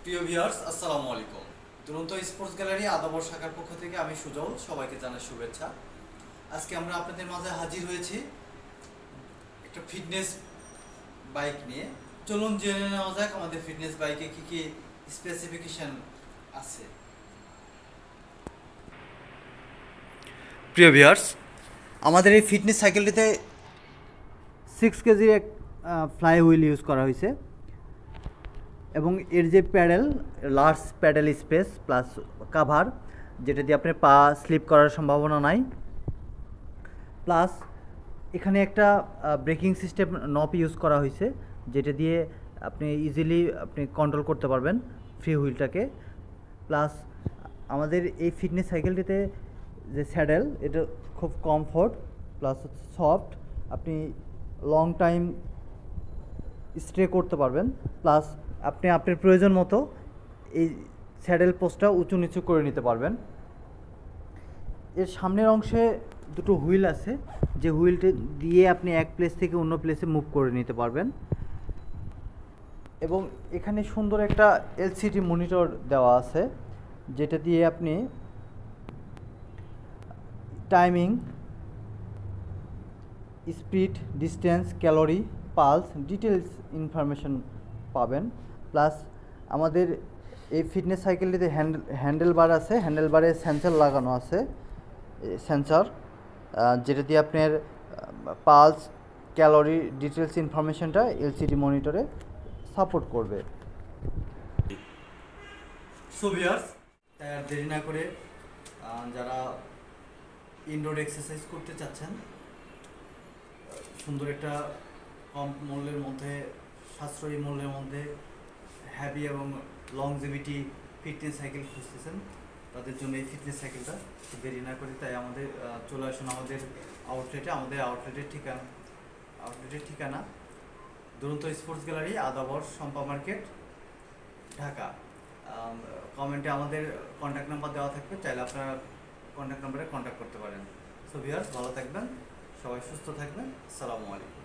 প্রিয় ভিউয়ার্স, আসসালামু আলাইকুম। দুরন্ত স্পোর্টস গ্যালারি আদাবর শাখার পক্ষ থেকে আমি সুজল, সবাইকে জানাই শুভেচ্ছা। আজকে আমরা আপনাদের মাঝে হাজির হয়েছি একটা ফিটনেস বাইক নিয়ে। চলুন জেনে নেওয়া যাক আমাদের ফিটনেস বাইকে কি কি স্পেসিফিকেশন আছে। প্রিয় ভিউয়ার্স, আমাদের এই ফিটনেস সাইকেলটিতে 6 কেজির এক ফ্লাই হুইল ইউজ করা হয়েছে এবং এর যে paddle, large paddle space plus cover, যেটা দিয়ে আপনার পা স্লিপ করার সম্ভাবনা নাই। প্লাস এখানে একটা ব্রেকিং সিস্টেম নব ইউজ করা হয়েছে, যেটা দিয়ে আপনি ইজিলি কন্ট্রোল করতে পারবেন ফ্রি হুইলটাকে। প্লাস আমাদের এই ফিটনেস সাইকেলটিতে যে স্যাডেল, এটা খুব কমফোর্ট প্লাস সফট, আপনি লং টাইম স্টে করতে পারবেন। প্লাস আপনি আপনার প্রয়োজন মতো এই স্যাডেল পোস্টটা উঁচু নিচু করে নিতে পারবেন। এর সামনের অংশে দুটো হুইল আছে, যে হুইলটা দিয়ে আপনি এক প্লেস থেকে অন্য প্লেসে মুভ করে নিতে পারবেন। এবং এখানে সুন্দর একটা এলসিডি মনিটর দেওয়া আছে, যেটা দিয়ে আপনি timing, speed, distance, calorie, pulse, details information পাবেন। প্লাস আমাদের এই ফিটনেস সাইকেলটিতে হ্যান্ডেল বার আছে, হ্যান্ডেল বারে সেন্সর লাগানো আছে, সেন্সর যেটা দিয়ে আপনার পালস, ক্যালোরি, ডিটেলস ইনফরমেশনটা এলসিডি মনিটরে সাপোর্ট করবে। সো ভিউয়ার্স, তাই আর দেরি না করে যারা ইনডোর এক্সারসাইজ করতে চাচ্ছেন, সুন্দর একটা কম মূল্যের মধ্যে, সাশ্রয়ী মূল্যের মধ্যে হ্যাভি এবং লংজিভিটি ফিটনেস সাইকেল খুঁজতেছেন, তাদের জন্য এই ফিটনেস সাইকেলটা। দেরি না করে তাই আমাদের চলে আসুন আমাদের আউটলেটে। আমাদের আউটলেটের ঠিকানা দুরন্ত sports gallery, Adabor, Shampa market, Dhaka. কমেন্টে আমাদের কন্ট্যাক্ট নাম্বার দেওয়া থাকবে, চাইলে আপনারা কন্ট্যাক্ট নাম্বারে কন্ট্যাক্ট করতে পারেন। সো ভিউয়ার্স, ভালো থাকবেন, সবাই সুস্থ থাকবেন। আসসালামু আলাইকুম।